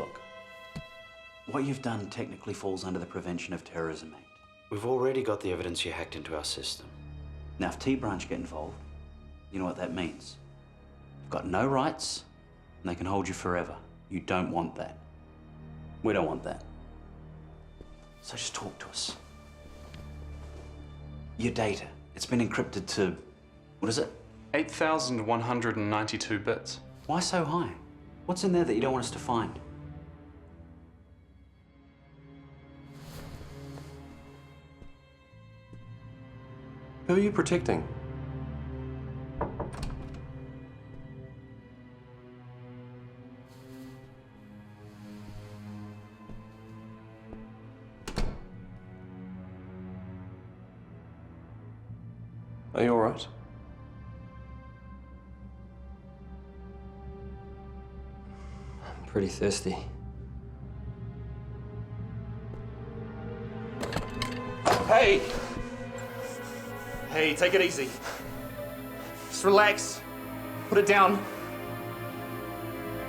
Look, what you've done technically falls under the Prevention of Terrorism Act. We've already got the evidence you hacked into our system. Now, if T-Branch get involved, you know what that means. You've got no rights, and they can hold you forever. You don't want that. We don't want that. So just talk to us. Your data, it's been encrypted to, what is it? 8,192 bits. Why so high? What's in there that you don't want us to find? Who are you protecting? Are you all right? I'm pretty thirsty. Hey! Hey, take it easy. Just relax. Put it down.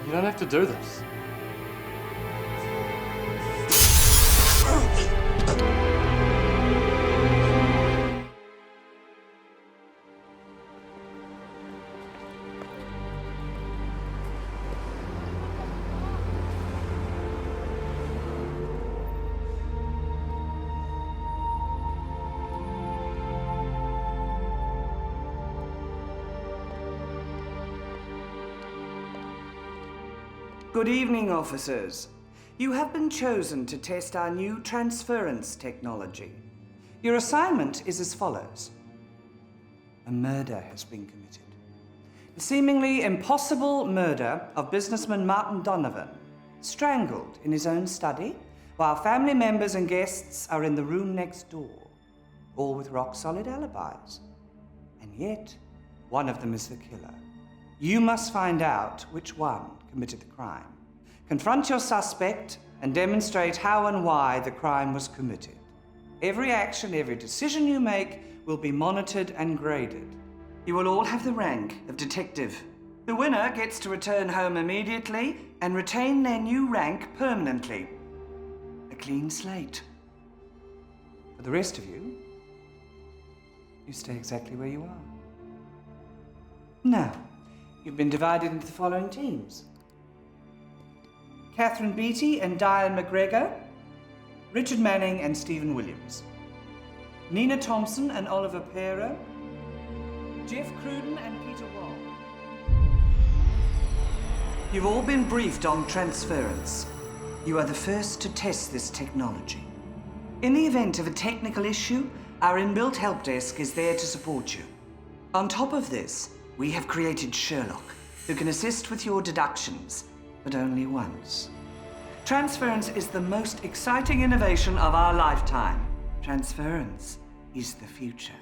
You don't have to do this. Good evening, officers. You have been chosen to test our new transference technology. Your assignment is as follows. A murder has been committed. The seemingly impossible murder of businessman Martin Donovan, strangled in his own study, while family members and guests are in the room next door, all with rock-solid alibis. And yet, one of them is the killer. You must find out which one committed the crime. Confront your suspect and demonstrate how and why the crime was committed. Every action, every decision you make will be monitored and graded. You will all have the rank of detective. The winner gets to return home immediately and retain their new rank permanently. A clean slate. For the rest of you, you stay exactly where you are. Now, you've been divided into the following teams. Catherine Beattie and Diane McGregor, Richard Manning and Stephen Williams, Nina Thompson and Oliver Pera, Jeff Cruden and Peter Wall. You've all been briefed on transference. You are the first to test this technology. In the event of a technical issue, our inbuilt help desk is there to support you. On top of this, we have created Sherlock, who can assist with your deductions, but only once. Transference is the most exciting innovation of our lifetime. Transference is the future.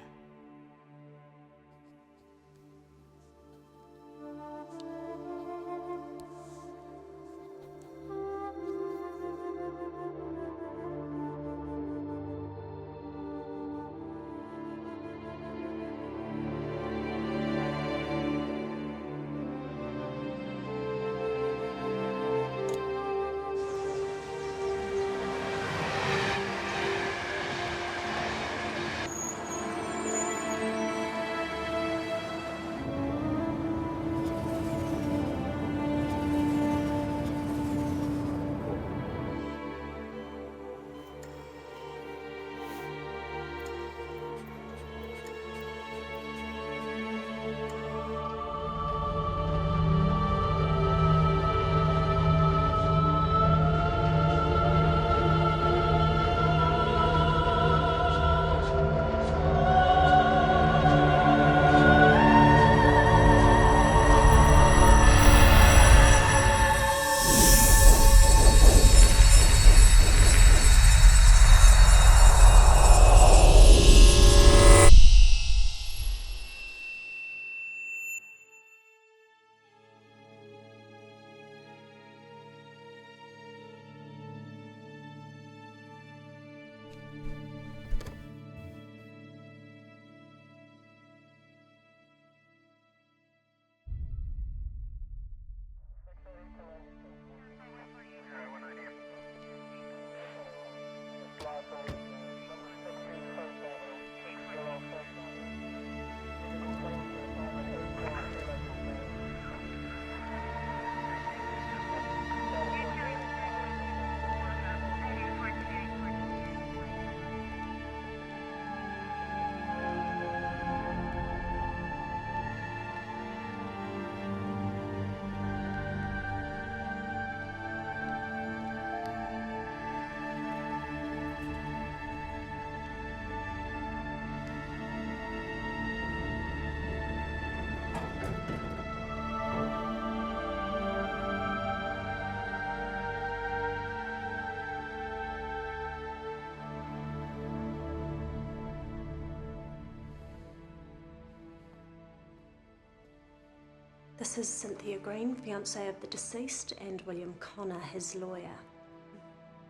This is Cynthia Green, fiancée of the deceased, and William Connor, his lawyer.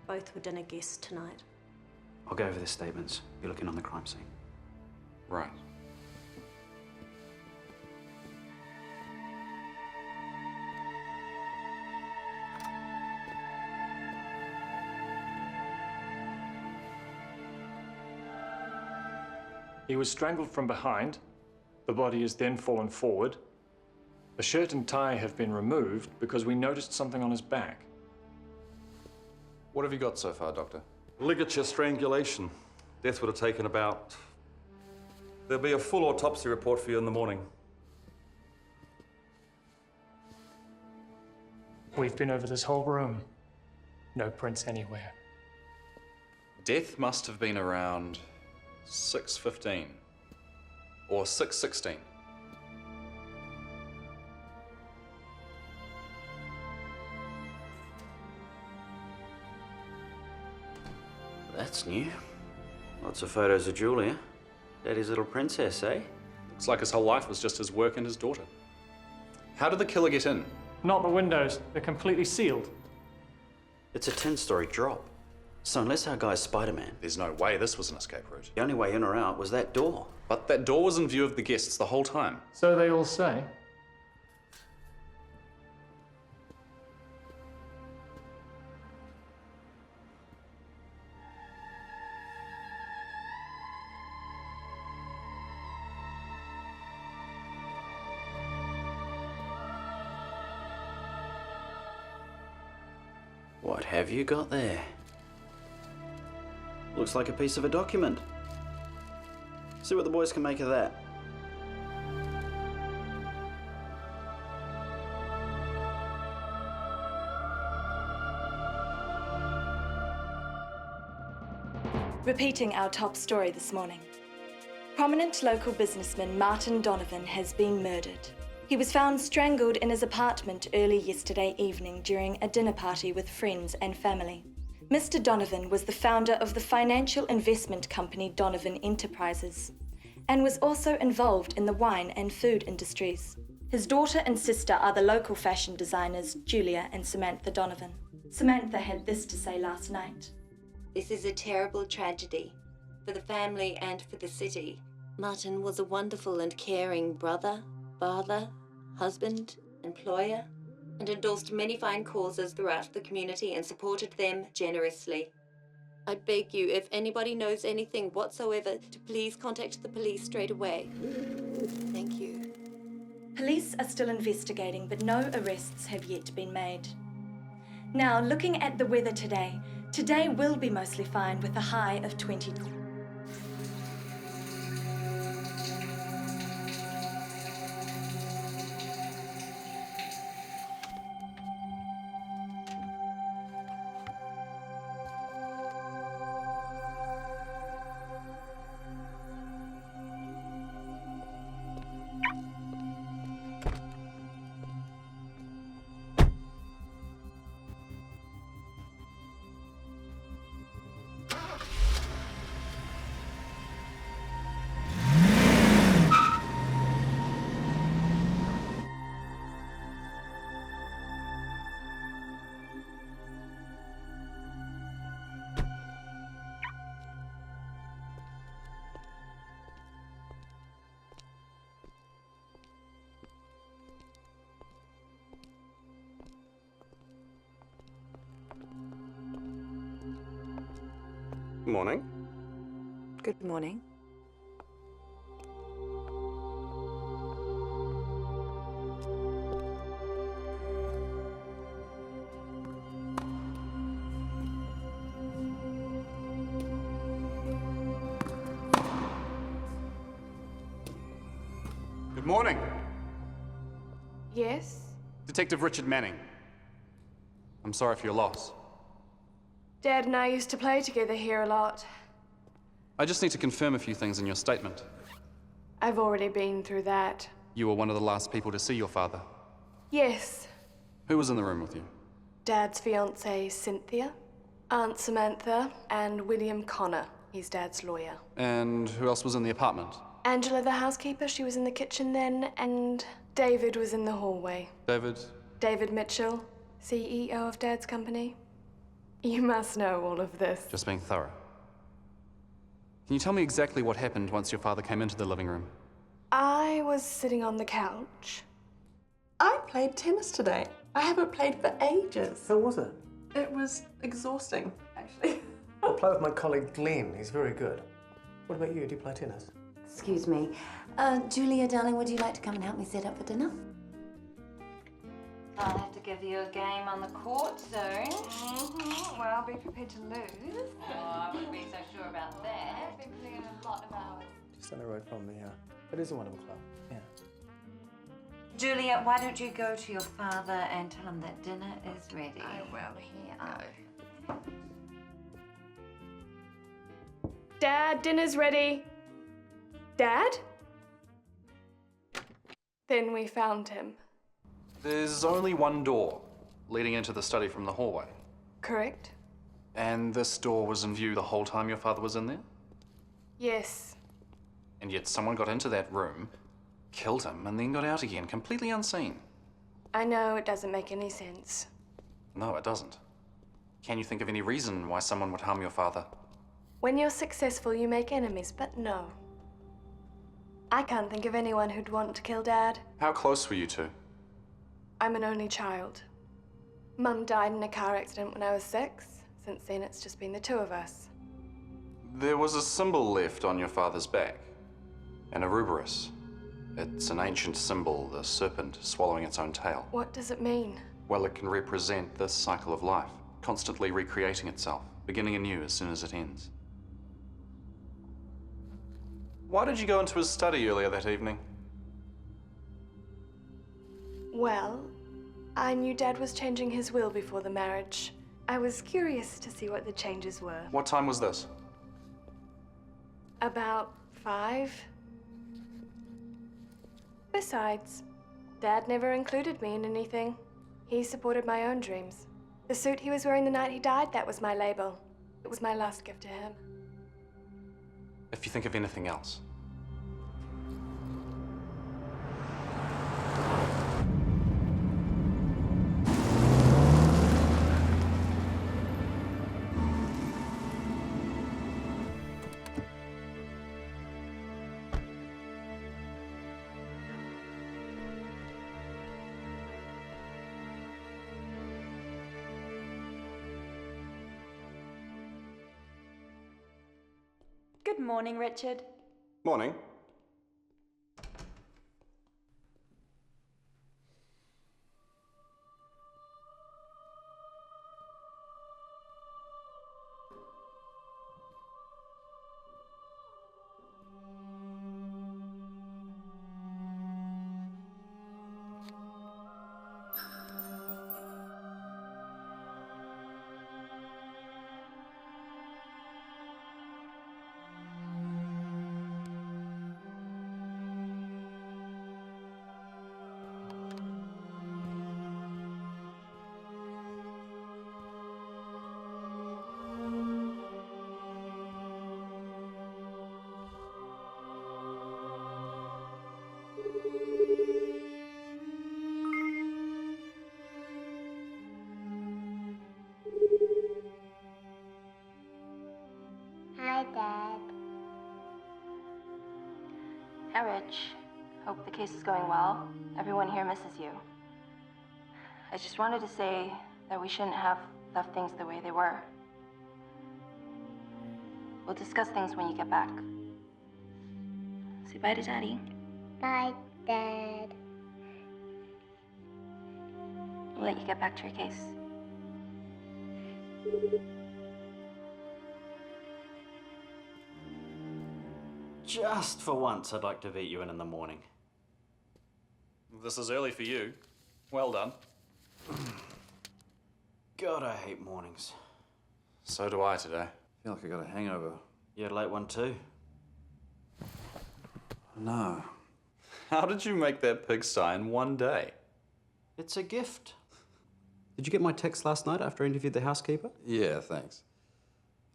Both were dinner guests tonight. I'll go over the statements. You're looking on the crime scene. Right. He was strangled from behind. The body has then fallen forward. The shirt and tie have been removed because we noticed something on his back. What have you got so far, Doctor? Ligature strangulation. Death would have taken about... There'll be a full autopsy report for you in the morning. We've been over this whole room. No prints anywhere. Death must have been around 6:15 or 6:16. That's new. Lots of photos of Julia. Daddy's little princess, eh? Looks like his whole life was just his work and his daughter. How did the killer get in? Not the windows. They're completely sealed. It's a 10-story drop. So unless our guy's Spider-Man, There's no way this was an escape route. the only way in or out was that door. But that door was in view of the guests the whole time. So they all say. What have you got there? Looks like a piece of a document. See what the boys can make of that. Repeating our top story this morning. Prominent local businessman Martin Donovan has been murdered. He was found strangled in his apartment early yesterday evening during a dinner party with friends and family. Mr. Donovan was the founder of the financial investment company Donovan Enterprises and was also involved in the wine and food industries. His daughter and sister are the local fashion designers Julia and Samantha Donovan. Samantha had this to say last night. This is a terrible tragedy for the family and for the city. Martin was a wonderful and caring brother, father, husband, employer, and endorsed many fine causes throughout the community and supported them generously. I beg you, if anybody knows anything whatsoever, to please contact the police straight away. Thank you. Police are still investigating, but no arrests have yet been made. Now, looking at the weather today will be mostly fine with a high of 20. Morning. Good morning. Good morning. Yes? Detective Richard Manning. I'm sorry for your loss. Dad and I used to play together here a lot. I just need to confirm a few things in your statement. I've already been through that. You were one of the last people to see your father. Yes. Who was in the room with you? Dad's fiancée, Cynthia, Aunt Samantha, and William Connor. He's Dad's lawyer. And who else was in the apartment? Angela, the housekeeper, she was in the kitchen then, and David was in the hallway. David? David Mitchell, CEO of Dad's company. You must know all of this. Just being thorough. Can you tell me exactly what happened once your father came into the living room? I was sitting on the couch. I played tennis today. I haven't played for ages. How was it? It was exhausting, actually. I'll play with my colleague Glenn. He's very good. What about you? Do you play tennis? Excuse me. Julia, darling, would you like to come and help me set up for dinner? I'll have to give you a game on the court soon. Well, be prepared to lose. Oh, I wouldn't be so sure about that. I've been putting in a lot of hours. Just down the road from me, yeah. It is a wonderful club, yeah. Julia, why don't you go to your father and tell him that dinner is ready? I will. Here Oh. go. Dad, dinner's ready. Dad? Then we found him. There's only one door leading into the study from the hallway. Correct? And this door was in view the whole time your father was in there? Yes. And yet someone got into that room, killed him, and then got out again, completely unseen. I know it doesn't make any sense. No, it doesn't. Can you think of any reason why someone would harm your father? When you're successful, you make enemies, but no. I can't think of anyone who'd want to kill Dad. How close were you two? I'm an only child. Mum died in a car accident when I was 6. Since then, it's just been the two of us. There was a symbol left on your father's back. An Ouroboros. It's an ancient symbol, the serpent swallowing its own tail. What does it mean? Well, it can represent this cycle of life, constantly recreating itself, beginning anew as soon as it ends. Why did you go into his study earlier that evening? Well, I knew Dad was changing his will before the marriage. I was curious to see what the changes were. What time was this? About 5. Besides, Dad never included me in anything. He supported my own dreams. The suit he was wearing the night he died, that was my label. It was my last gift to him. If you think of anything else. Good morning, Richard. Morning. Hi, Dad. Hi, Rich. Hope the case is going well. Everyone here misses you. I just wanted to say that we shouldn't have left things the way they were. We'll discuss things when you get back. Say bye to Daddy. Bye, Dad. We'll let you get back to your case. Just for once, I'd like to beat you in the morning. This is early for you. Well done. God, I hate mornings. So do I today. I feel like I got a hangover. You had a late one too? No. How did you make that pigsty in one day? It's a gift. Did you get my text last night after I interviewed the housekeeper? Yeah, thanks.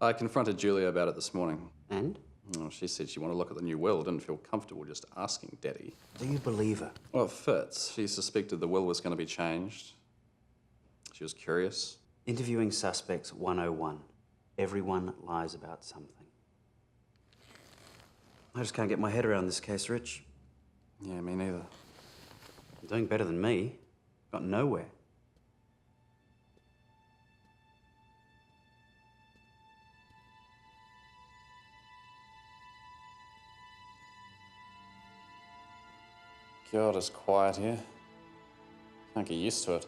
I confronted Julia about it this morning. And? Oh, she said she wanted to look at the new will, didn't feel comfortable just asking Daddy. Do you believe her? Well, it fits. She suspected the will was going to be changed. She was curious. Interviewing suspects 101. Everyone lies about something. I just can't get my head around this case, Rich. Yeah, me neither. You're doing better than me. Got nowhere. God, it's quiet here. Can't get used to it.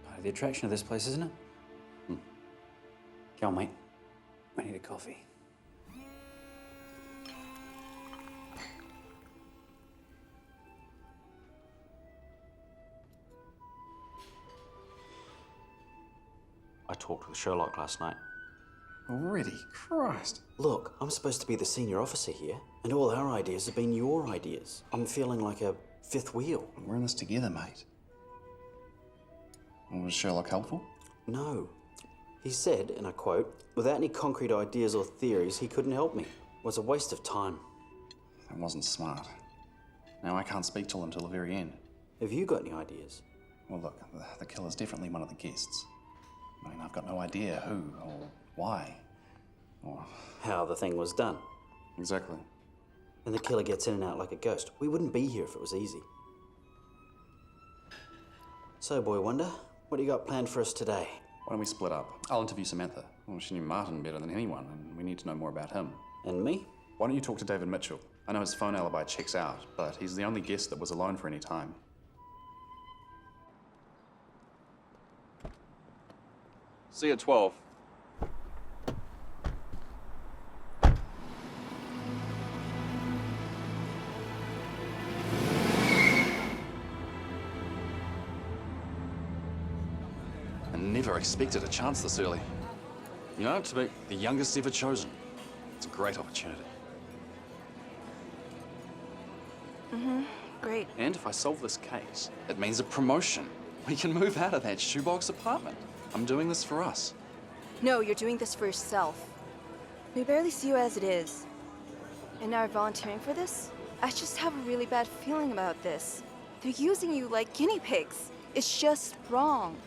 Part of the attraction of this place, isn't it? Come on, mate. I need a coffee. I talked with Sherlock last night. Already? Christ. Look, I'm supposed to be the senior officer here, and all our ideas have been your ideas. I'm feeling like a fifth wheel. We're in this together, mate. Was Sherlock helpful? No. He said, and I quote, "Without any concrete ideas or theories, he couldn't help me. It was a waste of time." That wasn't smart. Now I can't speak to him until the very end. Have you got any ideas? Well, look, the killer's definitely one of the guests. I mean, I've got no idea who or why or how the thing was done. Exactly. And the killer gets in and out like a ghost. We wouldn't be here if it was easy. So, Boy Wonder, what do you got planned for us today? Why don't we split up? I'll interview Samantha. Well, she knew Martin better than anyone, and we need to know more about him. And me? Why don't you talk to David Mitchell? I know his phone alibi checks out, but he's the only guest that was alone for any time. See you at 12. I never expected a chance this early. You know, to be the youngest ever chosen. It's a great opportunity. Great. And if I solve this case, it means a promotion. We can move out of that shoebox apartment. I'm doing this for us. No, you're doing this for yourself. We barely see you as it is. And now you're volunteering for this? I just have a really bad feeling about this. They're using you like guinea pigs. It's just wrong.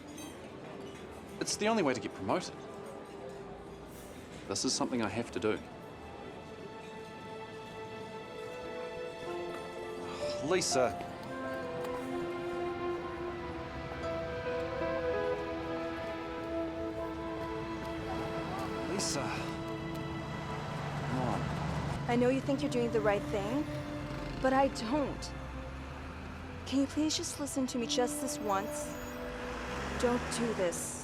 It's the only way to get promoted. This is something I have to do. Lisa. Lisa. Come on. I know you think you're doing the right thing, but I don't. Can you please just listen to me just this once? Don't do this.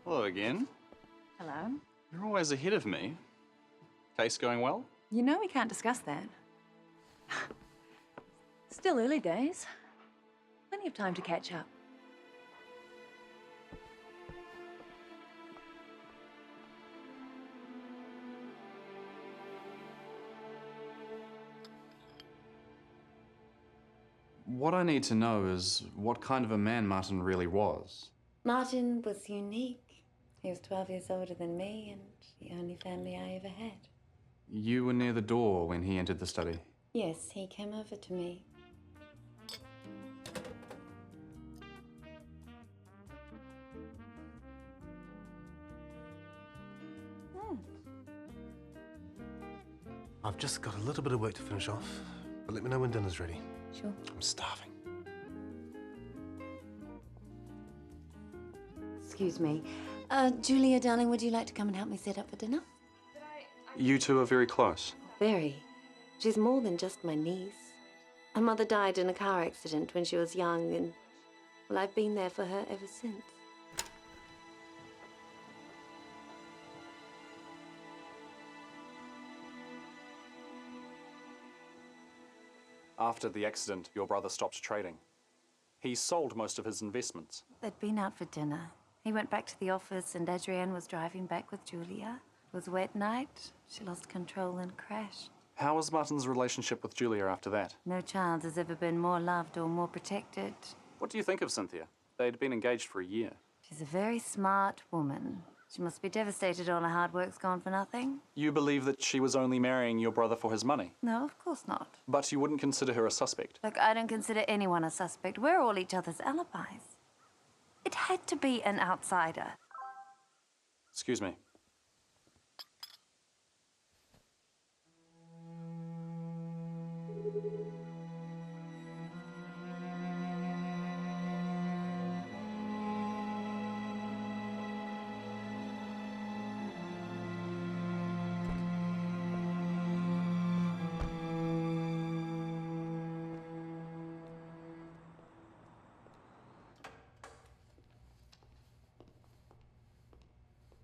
Hello again. Hello. You're always ahead of me. Case going well? You know we can't discuss that. Still early days. Plenty of time to catch up. What I need to know is what kind of a man Martin really was. Martin was unique. He was 12 years older than me and the only family I ever had. You were near the door when he entered the study. Yes, he came over to me. I've just got a little bit of work to finish off, but let me know when dinner's ready. Sure. I'm starving. Excuse me. Julia, darling, would you like to come and help me set up for dinner? You two are very close. Very. She's more than just my niece. Her mother died in a car accident when she was young, and, well, I've been there for her ever since. After the accident, your brother stopped trading. He sold most of his investments. They'd been out for dinner. He went back to the office and Adrienne was driving back with Julia. It was a wet night. She lost control and crashed. How was Martin's relationship with Julia after that? No child has ever been more loved or more protected. What do you think of Cynthia? They'd been engaged for a year. She's a very smart woman. She must be devastated all her hard work's gone for nothing. You believe that she was only marrying your brother for his money? No, of course not. But you wouldn't consider her a suspect? Look, I don't consider anyone a suspect. We're all each other's alibis. It had to be an outsider. Excuse me.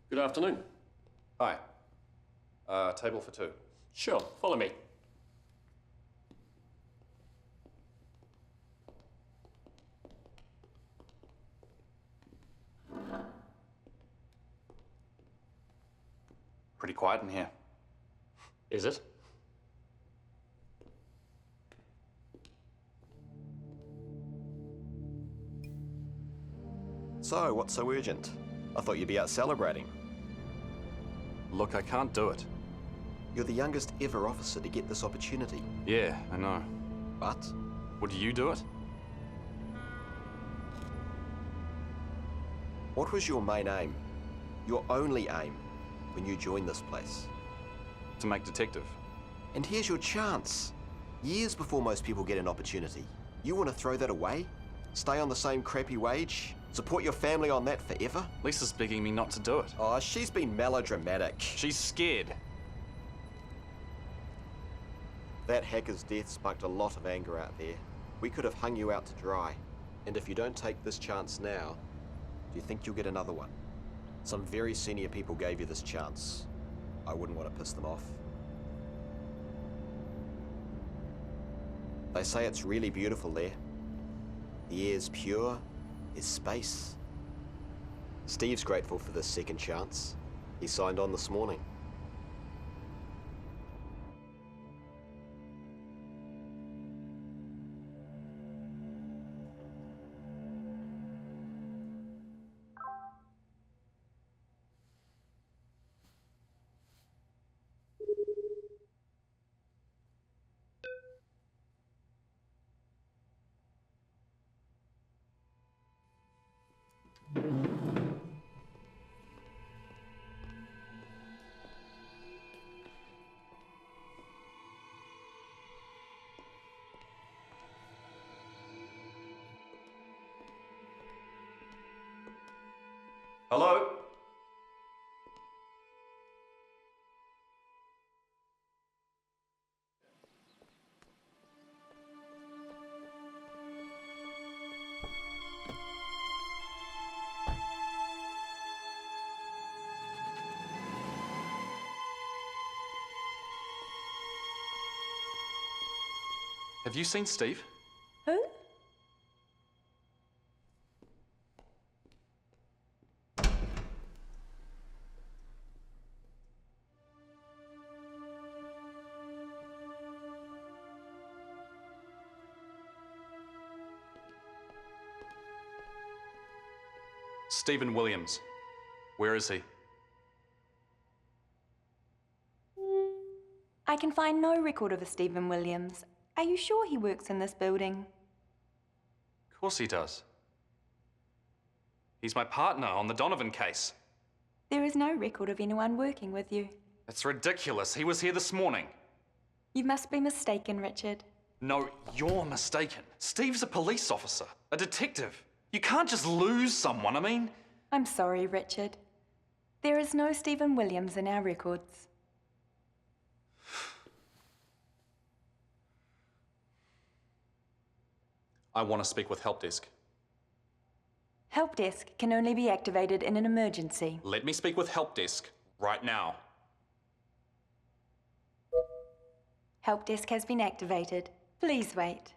Good afternoon. Hi. Table for two. Sure, follow me. Pretty quiet in here. Is it? So, what's so urgent? I thought you'd be out celebrating. Look, I can't do it. You're the youngest ever officer to get this opportunity. Yeah, I know. But? Would you do it? What was your main aim? Your only aim when you joined this place? To make detective. And here's your chance. Years before most people get an opportunity. You want to throw that away? Stay on the same crappy wage? Support your family on that forever? Lisa's begging me not to do it. Oh, she's been melodramatic. She's scared. That hacker's death sparked a lot of anger out there. We could have hung you out to dry. And if you don't take this chance now, do you think you'll get another one? Some very senior people gave you this chance. I wouldn't want to piss them off. They say it's really beautiful there. The air's pure, there's space. Steve's grateful for this second chance. He signed on this morning. Hello? Have you seen Steve? Who? Stephen Williams. Where is he? I can find no record of a Stephen Williams. Are you sure he works in this building? Of course he does. He's my partner on the Donovan case. There is no record of anyone working with you. That's ridiculous. He was here this morning. You must be mistaken, Richard. No, you're mistaken. Steve's a police officer, a detective. You can't just lose someone, I mean... I'm sorry, Richard. There is no Stephen Williams in our records. I want to speak with Help Desk. Help desk can only be activated in an emergency. Let me speak with Help Desk right now. Help desk has been activated. Please wait.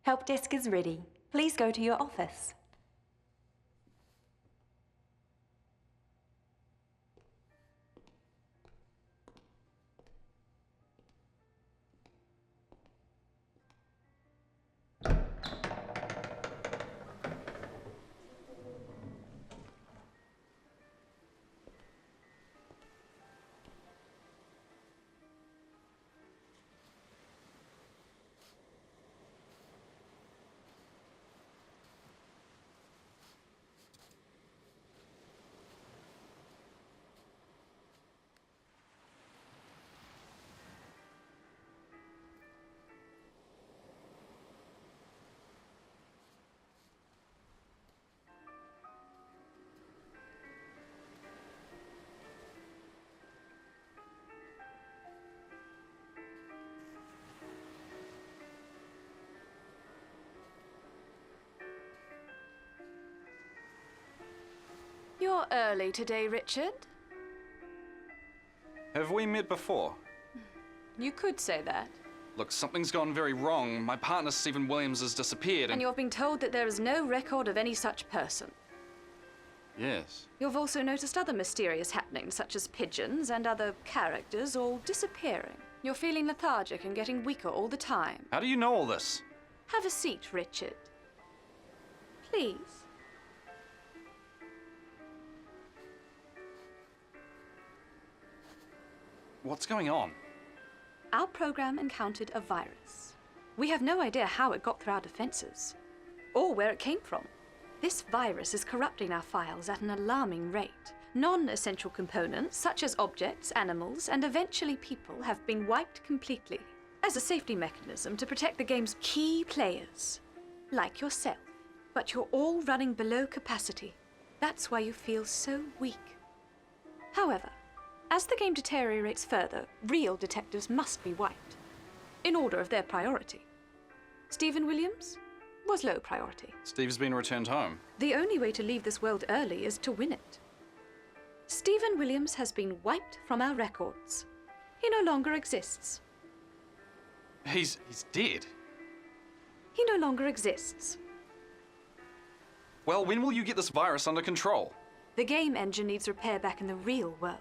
Help desk is ready. Please go to your office. You're early today, Richard. Have we met before? You could say that. Look, something's gone very wrong. My partner, Stephen Williams, has disappeared And you're being told that there is no record of any such person. Yes. You've also noticed other mysterious happenings, such as pigeons and other characters all disappearing. You're feeling lethargic and getting weaker all the time. How do you know all this? Have a seat, Richard. Please. What's going on? Our program encountered a virus. We have no idea how it got through our defenses, or where it came from. This virus is corrupting our files at an alarming rate. Non-essential components, such as objects, animals, and eventually people, have been wiped completely as a safety mechanism to protect the game's key players, like yourself. But you're all running below capacity. That's why you feel so weak. However, as the game deteriorates further, real detectives must be wiped, in order of their priority. Stephen Williams was low priority. Steve's been returned home. The only way to leave this world early is to win it. Stephen Williams has been wiped from our records. He no longer exists. He's dead. He no longer exists. Well, when will you get this virus under control? The game engine needs repair back in the real world,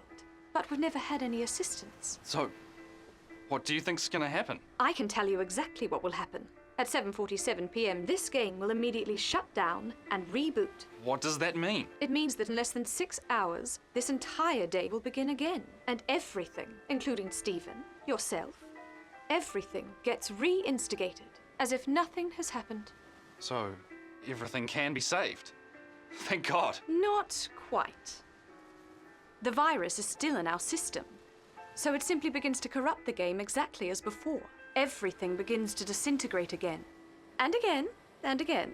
but we've never had any assistance. So, what do you think's gonna happen? I can tell you exactly what will happen. At 7:47 p.m., this game will immediately shut down and reboot. What does that mean? It means that in less than 6 hours, this entire day will begin again. And everything, including Stephen, yourself, everything gets re-instigated, as if nothing has happened. So, everything can be saved. Thank God. Not quite. The virus is still in our system, so it simply begins to corrupt the game exactly as before. Everything begins to disintegrate again. And again, and again.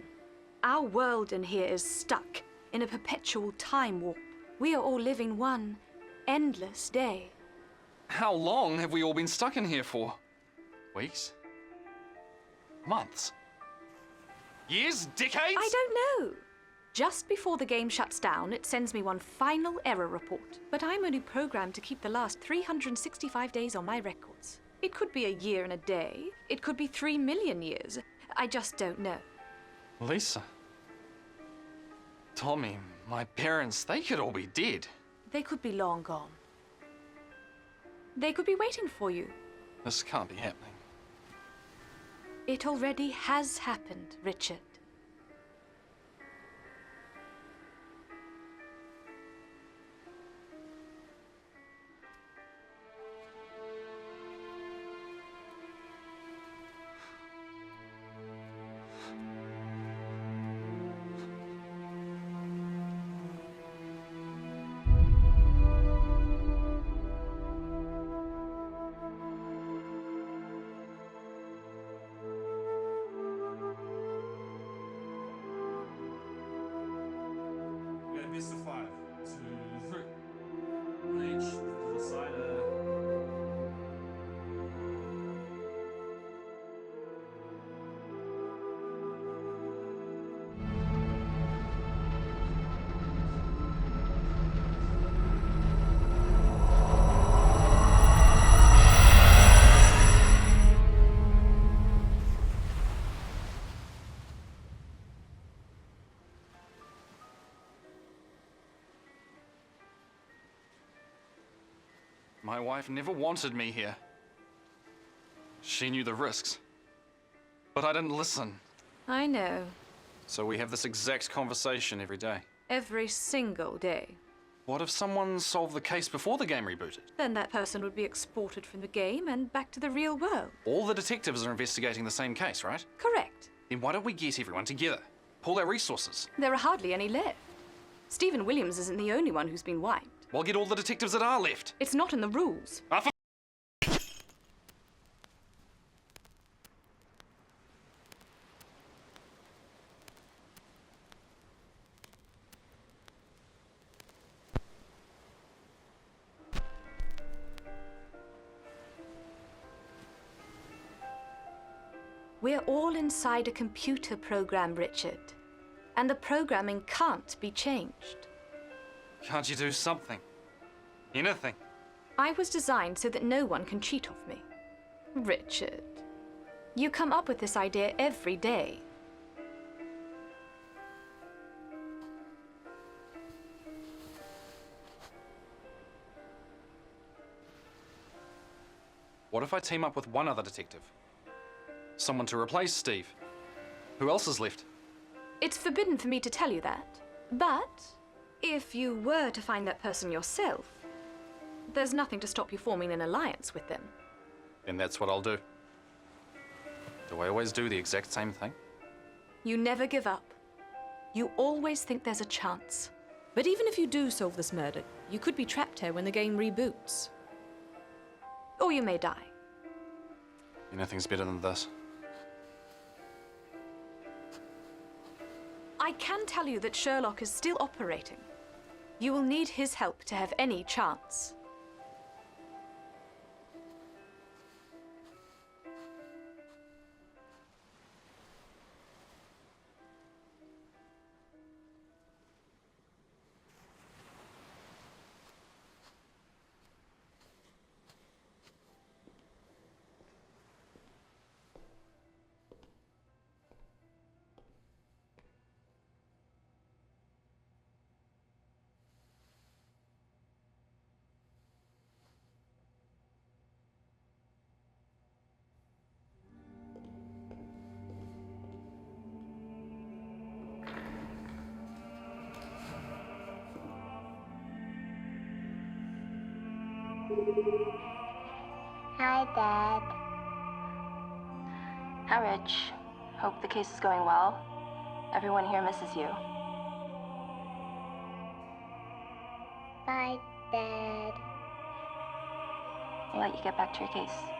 Our world in here is stuck in a perpetual time warp. We are all living one endless day. How long have we all been stuck in here for? Weeks? Months? Years? Decades? I don't know. Just before the game shuts down, it sends me one final error report. But I'm only programmed to keep the last 365 days on my records. It could be a year and a day. It could be 3 million years. I just don't know. Lisa. Tommy, my parents, they could all be dead. They could be long gone. They could be waiting for you. This can't be happening. It already has happened, Richard. My wife never wanted me here. She knew the risks. But I didn't listen. I know. So we have this exact conversation every day. Every single day. What if someone solved the case before the game rebooted? Then that person would be exported from the game and back to the real world. All the detectives are investigating the same case, right? Correct. Then why don't we get everyone together? Pool our resources. There are hardly any left. Stephen Williams isn't the only one who's been wiped. Well, get all the detectives that are left. It's not in the rules. We're all inside a computer program, Richard. And the programming can't be changed. Can't you do something? Anything? I was designed so that no one can cheat off me. Richard, you come up with this idea every day. What if I team up with one other detective? Someone to replace Steve. Who else is left? It's forbidden for me to tell you that. But if you were to find that person yourself, there's nothing to stop you forming an alliance with them. Then that's what I'll do. Do I always do the exact same thing? You never give up. You always think there's a chance. But even if you do solve this murder, you could be trapped here when the game reboots. Or you may die. Anything's better than this. I can tell you that Sherlock is still operating. You will need his help to have any chance. Hi, Dad. Hi, Rich. Hope the case is going well. Everyone here misses you. Bye, Dad. I'll let you get back to your case.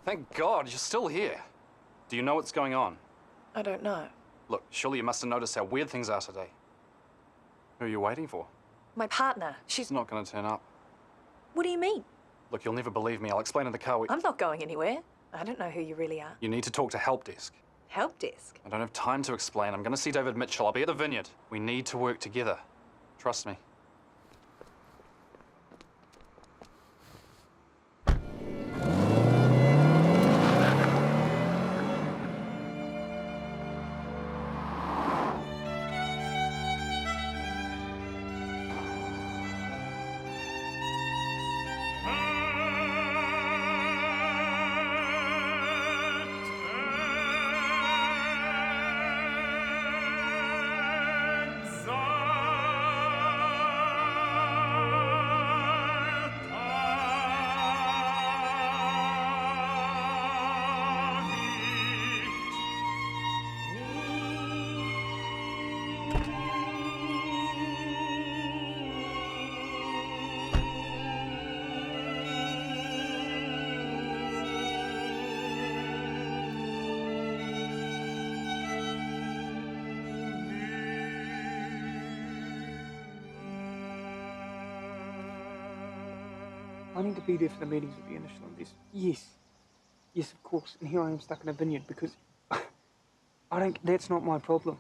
Thank God, you're still here. Do you know what's going on? I don't know. Look, surely you must have noticed how weird things are today. Who are you waiting for? My partner, she's not going to turn up. What do you mean? Look, you'll never believe me. I'll explain in the car. I'm not going anywhere. I don't know who you really are. You need to talk to Help Desk. Help Desk? I don't have time to explain. I'm going to see David Mitchell. I'll be at the vineyard. We need to work together. Trust me. I need to be there for the meetings with the initial investors. Yes. Yes, of course. And here I am stuck in a vineyard because that's not my problem.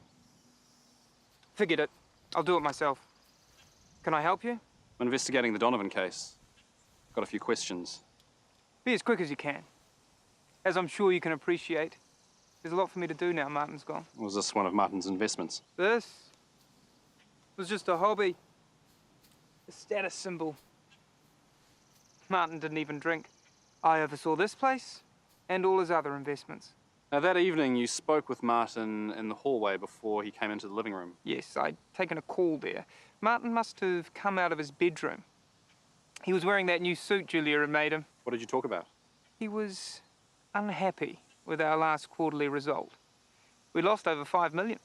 Forget it. I'll do it myself. Can I help you? I'm investigating the Donovan case. Got a few questions. Be as quick as you can. As I'm sure you can appreciate, there's a lot for me to do now Martin's gone. Was this one of Martin's investments? This was just a hobby. A status symbol. Martin didn't even drink. I oversaw this place and all his other investments. Now, that evening you spoke with Martin in the hallway before he came into the living room. Yes, I'd taken a call there. Martin must have come out of his bedroom. He was wearing that new suit Julia had made him. What did you talk about? He was unhappy with our last quarterly result. We lost over 5 million.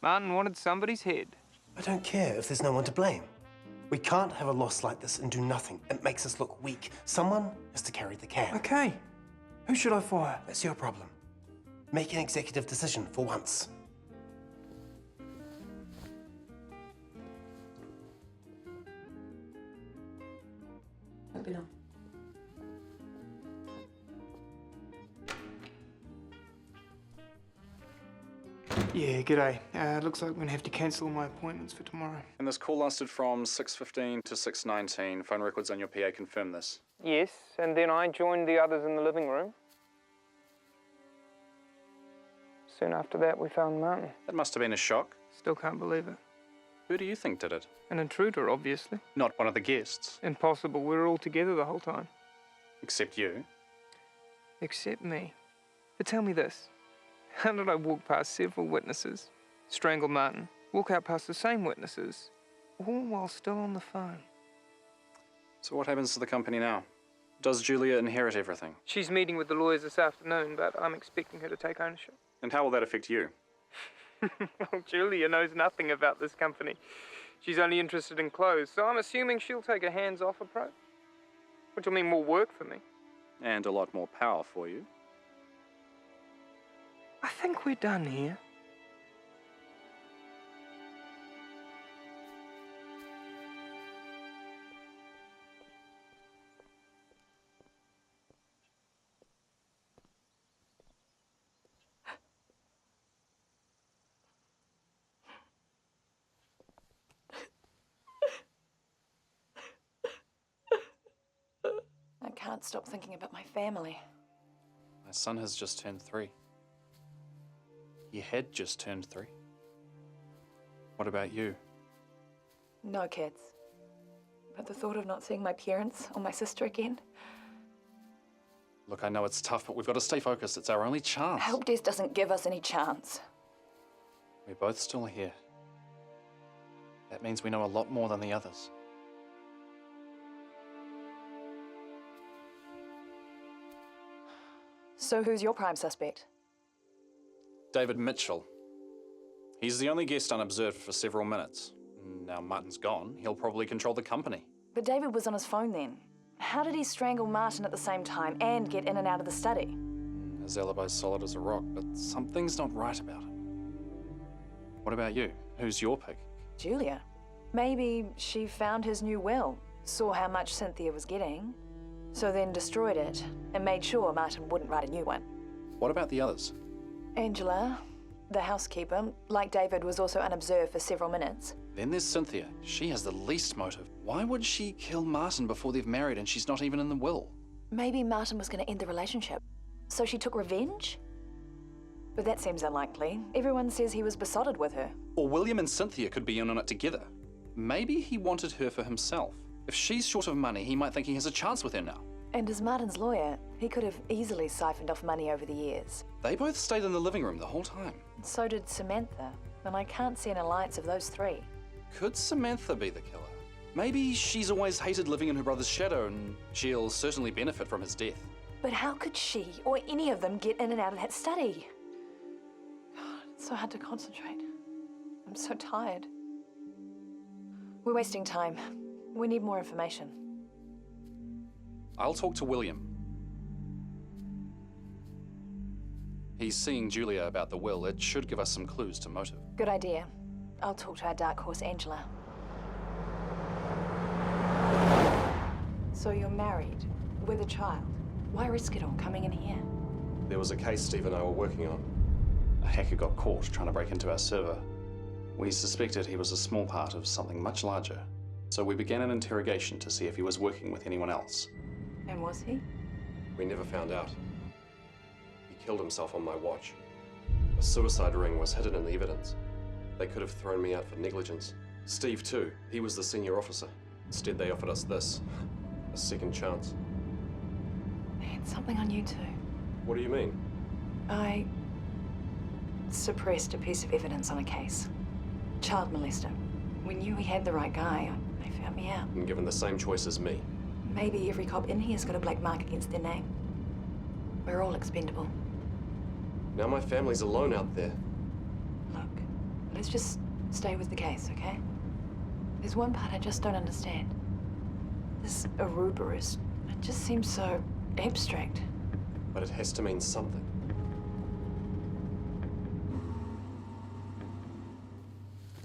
Martin wanted somebody's head. I don't care if there's no one to blame. We can't have a loss like this and do nothing. It makes us look weak. Someone has to carry the can. Okay. Who should I fire? That's your problem. Make an executive decision for once. Won't be long. Yeah, g'day. Looks like I'm gonna have to cancel all my appointments for tomorrow. And this call lasted from 6:15 to 6:19. Phone records on your PA confirm this. Yes, and then I joined the others in the living room. Soon after that, we found Martin. That must have been a shock. Still can't believe it. Who do you think did it? An intruder, obviously. Not one of the guests. Impossible. We were all together the whole time. Except you. Except me. But tell me this. How did I walk past several witnesses, strangle Martin, walk out past the same witnesses, all while still on the phone? So what happens to the company now? Does Julia inherit everything? She's meeting with the lawyers this afternoon, but I'm expecting her to take ownership. And how will that affect you? Well, Julia knows nothing about this company. She's only interested in clothes, so I'm assuming she'll take a hands-off approach. Which will mean more work for me. And a lot more power for you. I think we're done here. I can't stop thinking about my family. My son has just turned 3. You had just turned 3. What about you? No kids. But the thought of not seeing my parents or my sister again. Look, I know it's tough, but we've got to stay focused. It's our only chance. Help Desk doesn't give us any chance. We're both still here. That means we know a lot more than the others. So who's your prime suspect? David Mitchell. He's the only guest unobserved for several minutes. Now Martin's gone, he'll probably control the company. But David was on his phone then. How did he strangle Martin at the same time and get in and out of the study? His alibi's solid as a rock, but something's not right about it. What about you? Who's your pick? Julia. Maybe she found his new will, saw how much Cynthia was getting, so then destroyed it and made sure Martin wouldn't write a new one. What about the others? Angela, the housekeeper, like David, was also unobserved for several minutes. Then there's Cynthia. She has the least motive. Why would she kill Martin before they've married and she's not even in the will? Maybe Martin was going to end the relationship, so she took revenge? But that seems unlikely. Everyone says he was besotted with her. Or William and Cynthia could be in on it together. Maybe he wanted her for himself. If she's short of money, he might think he has a chance with her now. And as Martin's lawyer, he could have easily siphoned off money over the years. They both stayed in the living room the whole time. So did Samantha, and I can't see an alliance of those three. Could Samantha be the killer? Maybe she's always hated living in her brother's shadow and she'll certainly benefit from his death. But how could she or any of them get in and out of that study? God, it's so hard to concentrate. I'm so tired. We're wasting time. We need more information. I'll talk to William. He's seeing Julia about the will. It should give us some clues to motive. Good idea. I'll talk to our dark horse, Angela. So you're married, with a child. Why risk it all coming in here? There was a case Steve and I were working on. A hacker got caught trying to break into our server. We suspected he was a small part of something much larger. So we began an interrogation to see if he was working with anyone else. And was he? We never found out. He killed himself on my watch. A suicide ring was hidden in the evidence. They could have thrown me out for negligence. Steve too. He was the senior officer. Instead, they offered us this. A second chance. They had something on you too. What do you mean? I suppressed a piece of evidence on a case. Child molester. We knew we had the right guy. They found me out. And given the same choice as me. Maybe every cop in here's got a black mark against their name. We're all expendable. Now my family's alone out there. Look, let's just stay with the case, okay? There's one part I just don't understand. This Ouroboros, it just seems so abstract. But it has to mean something.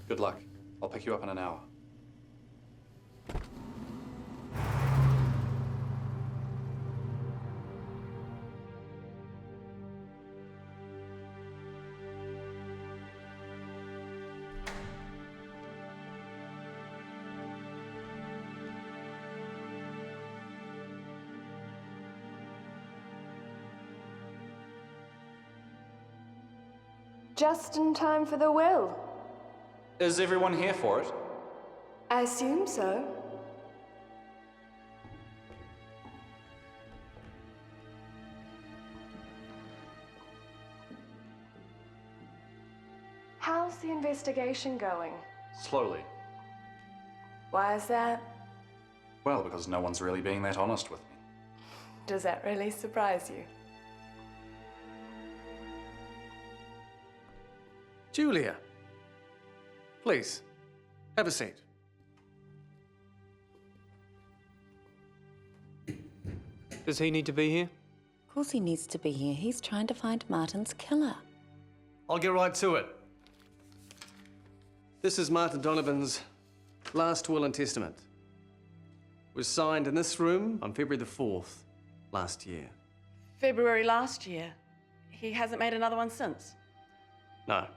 Good luck. I'll pick you up in an hour. Just in time for the will. Is everyone here for it? I assume so. How's the investigation going? Slowly. Why is that? Well, because no one's really being that honest with me. Does that really surprise you? Julia, please, have a seat. Does he need to be here? Of course he needs to be here. He's trying to find Martin's killer. I'll get right to it. This is Martin Donovan's last will and testament. It was signed in this room on February the 4th last year. February last year. He hasn't made another one since. No.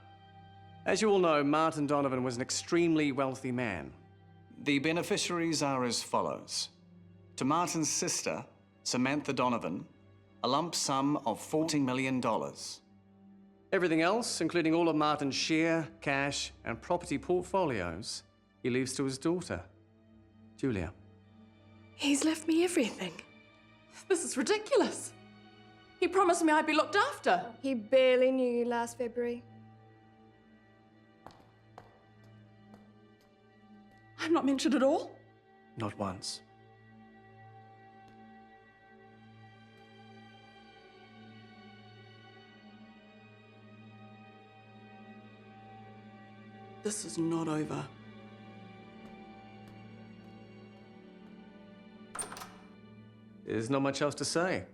As you all know, Martin Donovan was an extremely wealthy man. The beneficiaries are as follows. To Martin's sister, Samantha Donovan, a lump sum of $40 million. Everything else, including all of Martin's share, cash, and property portfolios, he leaves to his daughter, Julia. He's left me everything. This is ridiculous. He promised me I'd be looked after. He barely knew you last February. I'm not mentioned at all. Not once. This is not over. There's not much else to say.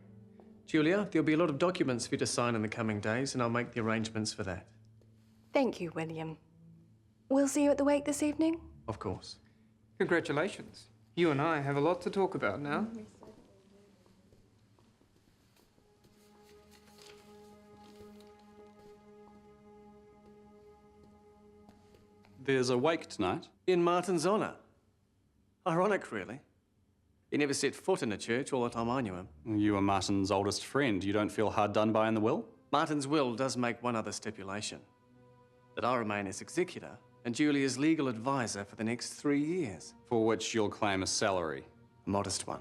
Julia, there'll be a lot of documents for you to sign in the coming days, and I'll make the arrangements for that. Thank you, William. We'll see you at the wake this evening? Of course. Congratulations. You and I have a lot to talk about now. There's a wake tonight. In Martin's honor. Ironic, really. He never set foot in a church all the time I knew him. You were Martin's oldest friend. You don't feel hard done by in the will? Martin's will does make one other stipulation. That I remain his executor and Julia's legal advisor for the next 3 years. For which you'll claim a salary. A modest one.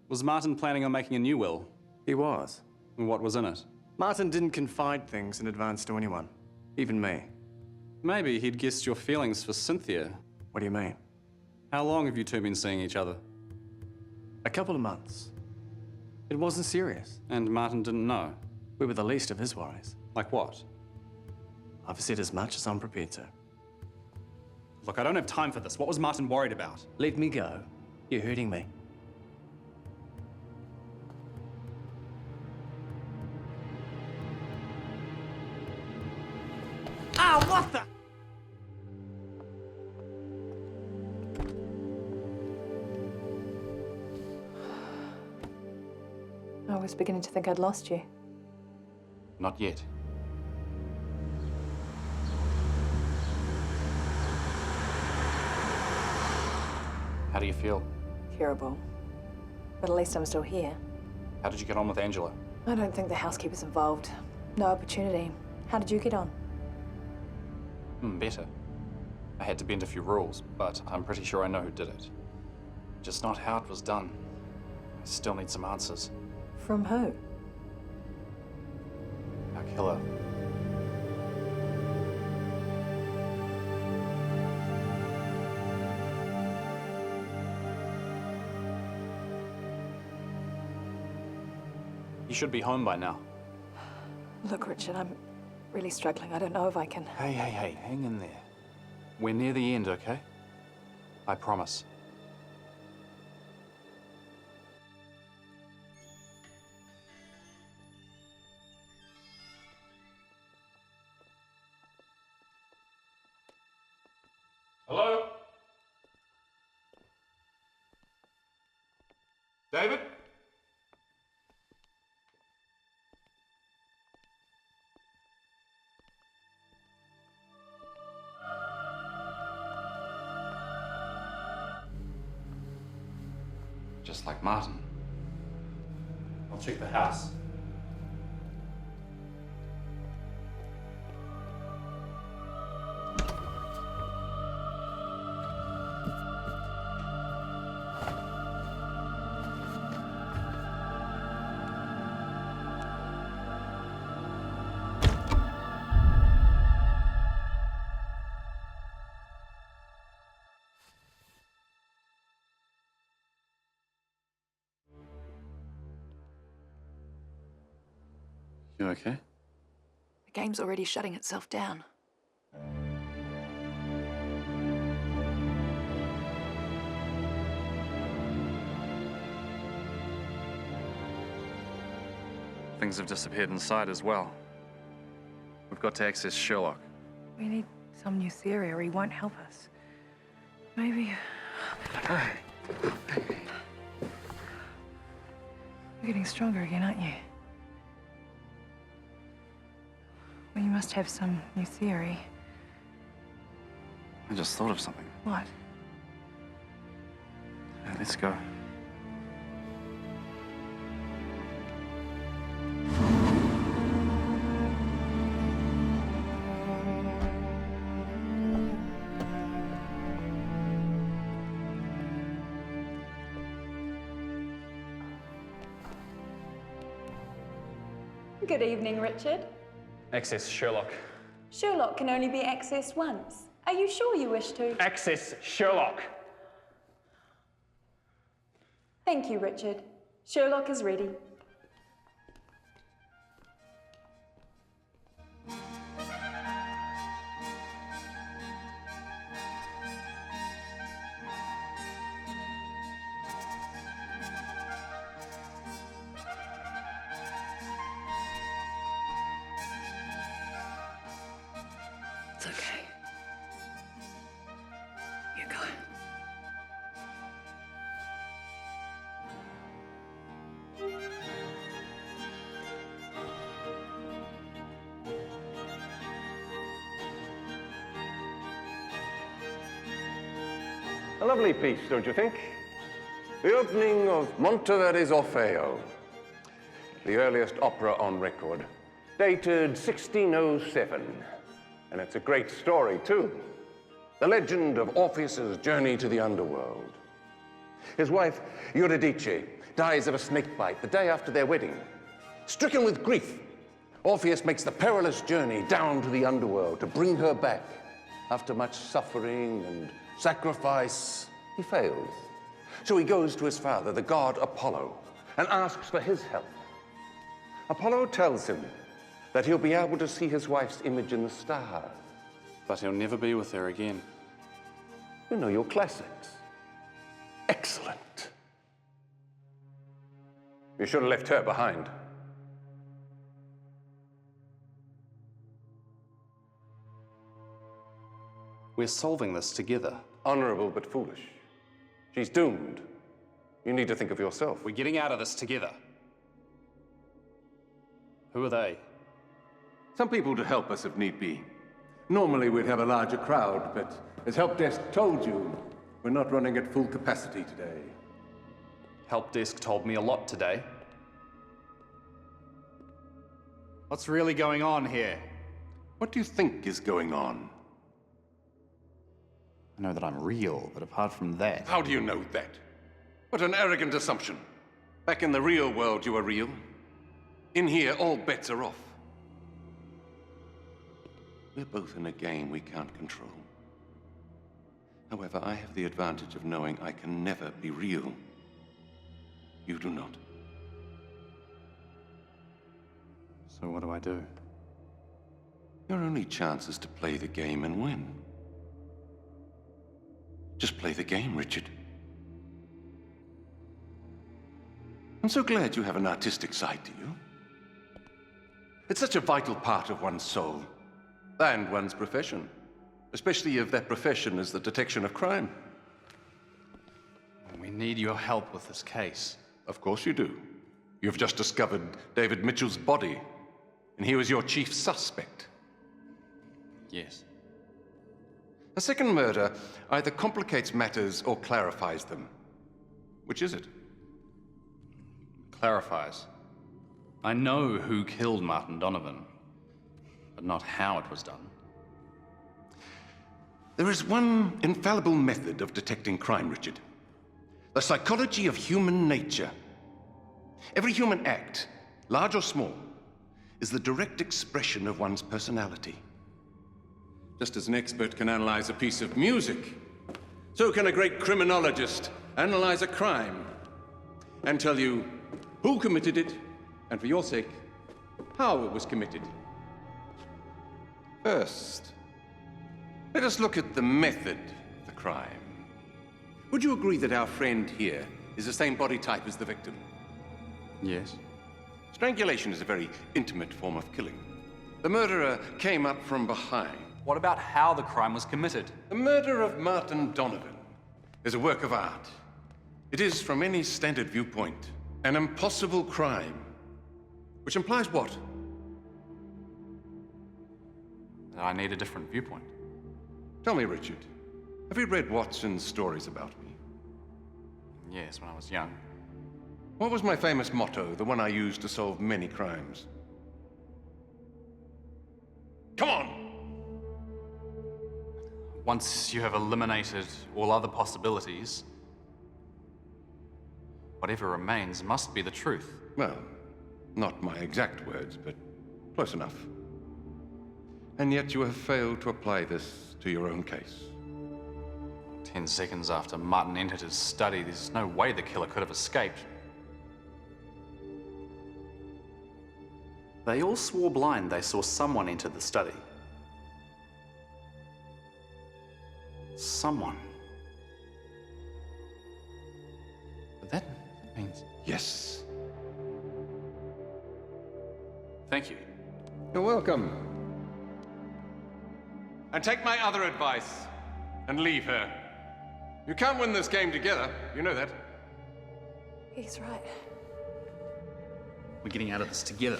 Was Martin planning on making a new will? He was. And what was in it? Martin didn't confide things in advance to anyone. Even me. Maybe he'd guessed your feelings for Cynthia. What do you mean? How long have you two been seeing each other? A couple of months. It wasn't serious. And Martin didn't know? We were the least of his worries. Like what? I've said as much as I'm prepared to. Look, I don't have time for this. What was Martin worried about? Let me go. You're hurting me. Ah, what the? was beginning to think I'd lost you. Not yet. How do you feel? Curable. But at least I'm still here. How did you get on with Angela? I don't think the housekeeper's involved. No opportunity. How did you get on? Better. I had to bend a few rules, but I'm pretty sure I know who did it. Just not how it was done. I still need some answers. From who? Our killer. You should be home by now. Look, Richard, I'm really struggling. I don't know if I can... Hey, hang in there. We're near the end, okay? I promise. Hello? David? Just like Martin. I'll check the house. You okay? The game's already shutting itself down. Things have disappeared inside as well. We've got to access Sherlock. We need some new theory or he won't help us. Maybe... You're getting stronger again, aren't you? Well, you must have some new theory. I just thought of something. What? Let's go. Good evening, Richard. Access Sherlock. Sherlock can only be accessed once. Are you sure you wish to? Access Sherlock. Thank you, Richard. Sherlock is ready. It's okay. You go. A lovely piece, don't you think? The opening of Monteverdis Orfeo, the earliest opera on record, dated 1607. And it's a great story, too. The legend of Orpheus's journey to the underworld. His wife, Eurydice, dies of a snake bite the day after their wedding. Stricken with grief, Orpheus makes the perilous journey down to the underworld to bring her back. After much suffering and sacrifice, he fails. So he goes to his father, the god Apollo, and asks for his help. Apollo tells him that he'll be able to see his wife's image in the stars. But he'll never be with her again. You know your classics. Excellent. You should have left her behind. We're solving this together. Honorable but foolish. She's doomed. You need to think of yourself. We're getting out of this together. Who are they? Some people to help us if need be. Normally we'd have a larger crowd, but as Help Desk told you, we're not running at full capacity today. Help Desk told me a lot today. What's really going on here? What do you think is going on? I know that I'm real, but apart from that... How do you know that? What an arrogant assumption. Back in the real world, you were real. In here, all bets are off. We're both in a game we can't control. However, I have the advantage of knowing I can never be real. You do not. So what do I do? Your only chance is to play the game and win. Just play the game, Richard. I'm so glad you have an artistic side to you. It's such a vital part of one's soul and one's profession, especially if that profession is the detection of crime. We need your help with this case. Of course you do. You've just discovered David Mitchell's body, and he was your chief suspect. Yes. A second murder either complicates matters or clarifies them. Which is it? Clarifies. I know who killed Martin Donovan, but not how it was done. There is one infallible method of detecting crime, Richard. The psychology of human nature. Every human act, large or small, is the direct expression of one's personality. Just as an expert can analyze a piece of music, so can a great criminologist analyze a crime and tell you who committed it, and for your sake, how it was committed. First, let us look at the method of the crime. Would you agree that our friend here is the same body type as the victim? Yes. Strangulation is a very intimate form of killing. The murderer came up from behind. What about how the crime was committed? The murder of Martin Donovan is a work of art. It is, from any standard viewpoint, an impossible crime. Which implies what? That I need a different viewpoint. Tell me, Richard, have you read Watson's stories about me? Yes, when I was young. What was my famous motto, the one I used to solve many crimes? Come on! Once you have eliminated all other possibilities, whatever remains must be the truth. Well, not my exact words, but close enough. And yet you have failed to apply this to your own case. 10 seconds after Martin entered his study, there's no way the killer could have escaped. They all swore blind they saw someone enter the study. Someone. But that means... Yes. Thank you. You're welcome. And take my other advice and leave her. You can't win this game together, you know that. He's right. We're getting out of this together.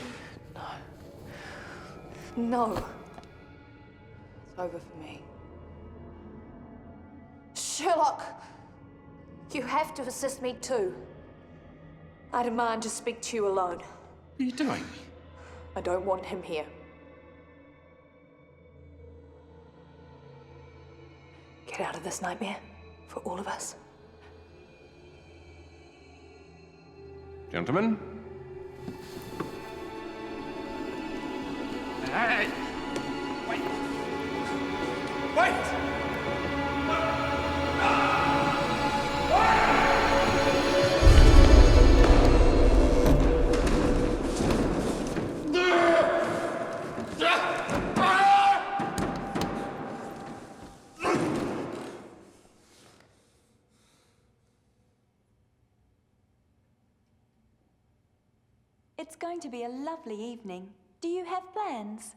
No. It's over for me. Sherlock! You have to assist me too. I demand to speak to you alone. What are you doing? I don't want him here. Get out of this nightmare for all of us. Gentlemen? Hey! Wait! Wait! It's going to be a lovely evening. Do you have plans?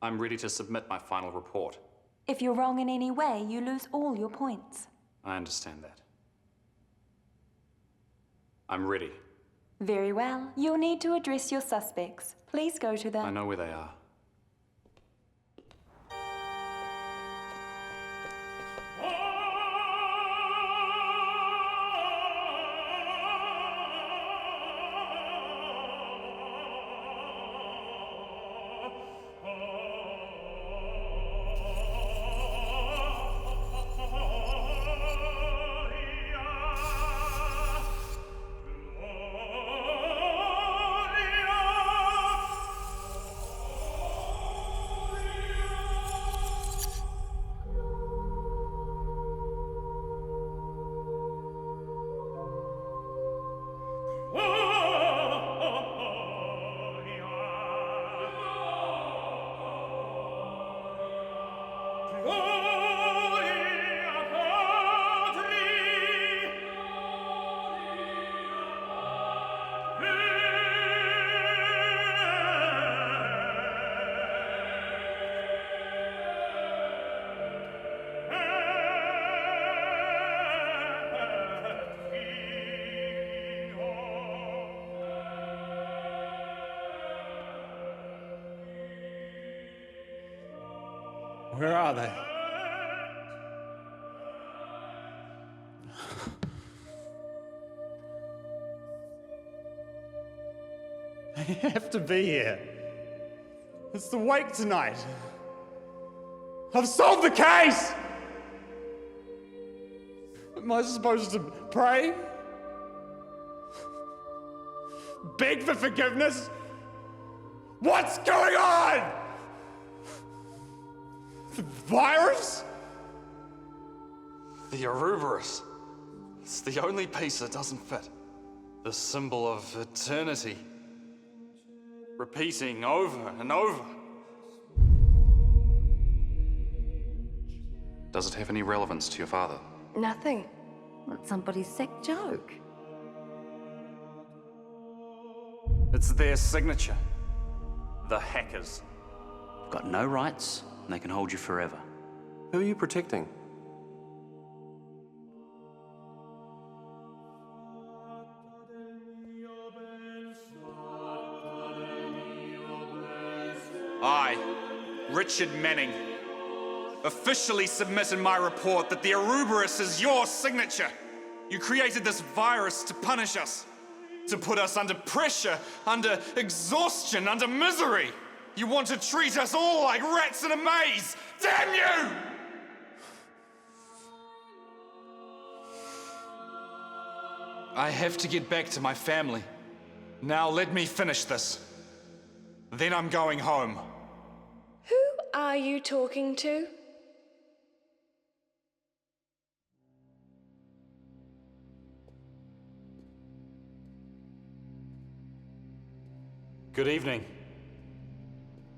I'm ready to submit my final report. If you're wrong in any way, you lose all your points. I understand that. I'm ready. Very well. You'll need to address your suspects. Please go to the... I know where they are. Where are they? They have to be here. It's the wake tonight. I've solved the case! Am I supposed to pray? Beg for forgiveness? What's going on? The virus? The Ouroboros. It's the only piece that doesn't fit. The symbol of eternity. Repeating over and over. Does it have any relevance to your father? Nothing. Well, somebody's sick joke. It's their signature. The hackers. You've got no rights, and they can hold you forever. Who are you protecting? I, Richard Manning, officially submit in my report that the Ouroboros is your signature. You created this virus to punish us, to put us under pressure, under exhaustion, under misery. You want to treat us all like rats in a maze. Damn you! I have to get back to my family. Now let me finish this. Then I'm going home. Who are you talking to? Good evening.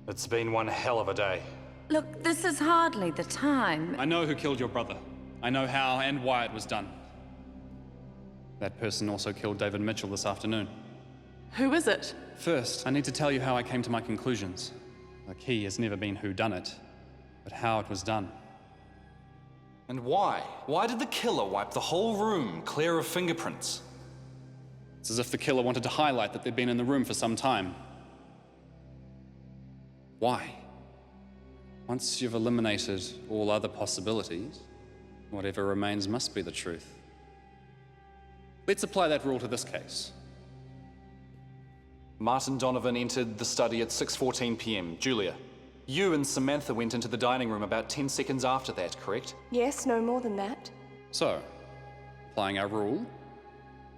It's been one hell of a day. Look, this is hardly the time. I know who killed your brother. I know how and why it was done. That person also killed David Mitchell this afternoon. Who is it? First, I need to tell you how I came to my conclusions. The key has never been who done it, but how it was done. And why? Why did the killer wipe the whole room clear of fingerprints? It's as if the killer wanted to highlight that they'd been in the room for some time. Why? Once you've eliminated all other possibilities, whatever remains must be the truth. Let's apply that rule to this case. Martin Donovan entered the study at 6:14 p.m. Julia, you and Samantha went into the dining room about 10 seconds after that, correct? Yes, no more than that. So, applying our rule,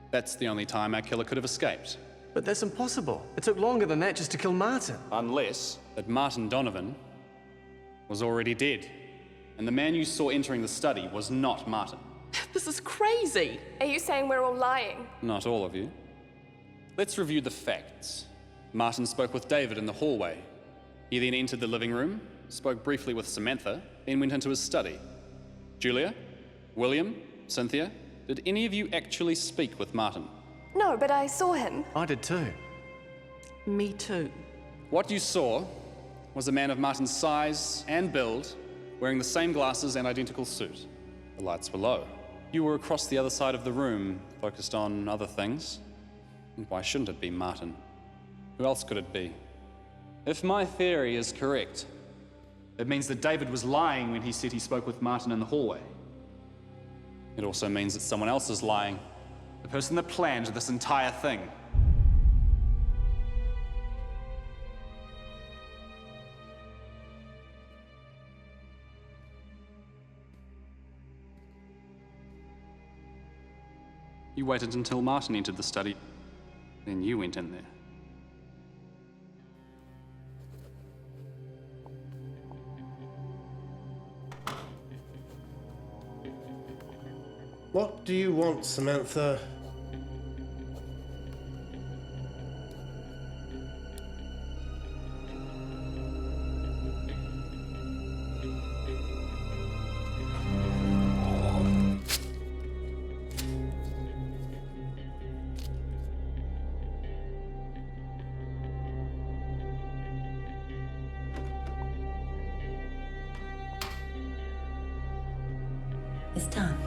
that's the only time our killer could have escaped. But that's impossible. It took longer than that just to kill Martin. Unless that Martin Donovan was already dead, and the man you saw entering the study was not Martin. This is crazy. Are you saying we're all lying? Not all of you. Let's review the facts. Martin spoke with David in the hallway. He then entered the living room, spoke briefly with Samantha, then went into his study. Julia, William, Cynthia, did any of you actually speak with Martin? No, but I saw him. I did too. Me too. What you saw was a man of Martin's size and build, wearing the same glasses and identical suit. The lights were low. You were across the other side of the room, focused on other things. Why shouldn't it be Martin? Who else could it be? If my theory is correct, it means that David was lying when he said he spoke with Martin in the hallway. It also means that someone else is lying. The person that planned this entire thing. You waited until Martin entered the study, then you went in there. What do you want, Samantha? It's done.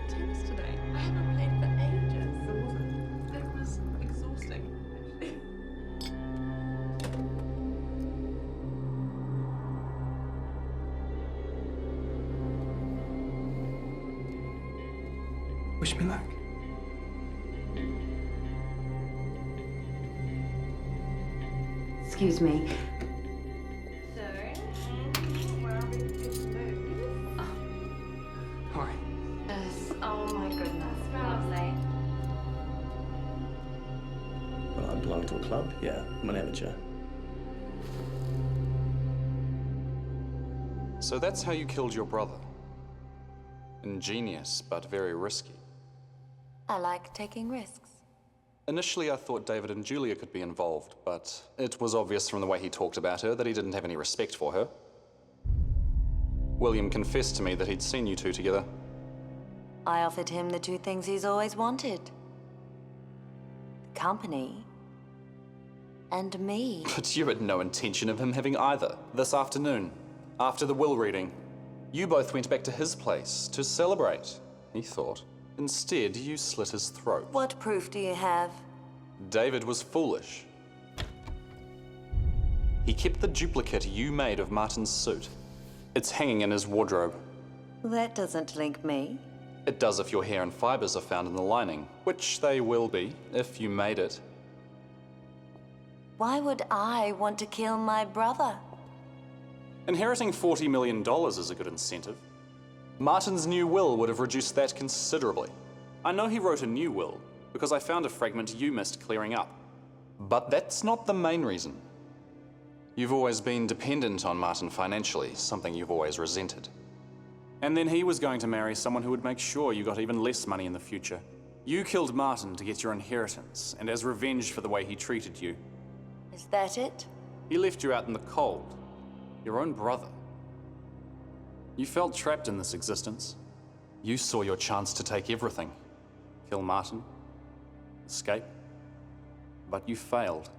Tennis today. I haven't played for ages. It was exhausting, actually. Wish me luck. Excuse me. Hi. Yes. Oh my goodness. Lovely. Well, I belong to a club. Yeah, I'm an amateur. So that's how you killed your brother. Ingenious, but very risky. I like taking risks. Initially, I thought David and Julia could be involved, but it was obvious from the way he talked about her that he didn't have any respect for her. William confessed to me that he'd seen you two together. I offered him the two things he's always wanted. Company and me. But you had no intention of him having either. This afternoon, after the will reading, you both went back to his place to celebrate, he thought. Instead, you slit his throat. What proof do you have? David was foolish. He kept the duplicate you made of Martin's suit. It's hanging in his wardrobe. That doesn't link me. It does if your hair and fibers are found in the lining, which they will be if you made it. Why would I want to kill my brother? Inheriting $40 million is a good incentive. Martin's new will would have reduced that considerably. I know he wrote a new will because I found a fragment you missed clearing up. But that's not the main reason. You've always been dependent on Martin financially, something you've always resented. And then he was going to marry someone who would make sure you got even less money in the future. You killed Martin to get your inheritance, and as revenge for the way he treated you. Is that it? He left you out in the cold. Your own brother. You felt trapped in this existence. You saw your chance to take everything. Kill Martin. Escape. But you failed.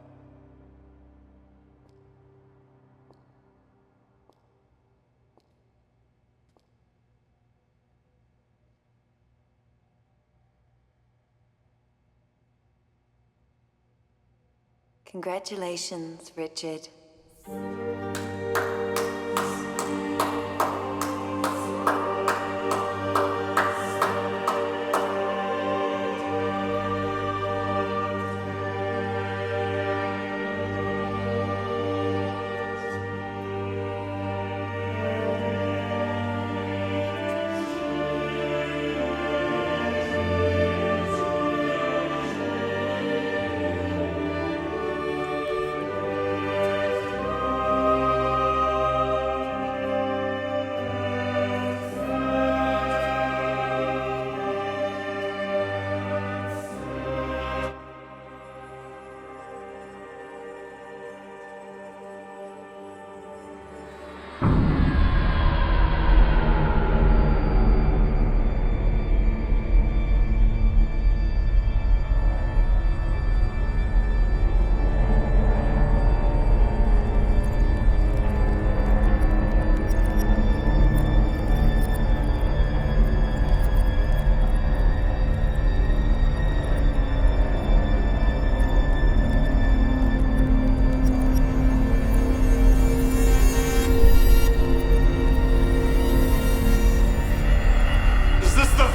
Congratulations, Richard.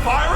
virus?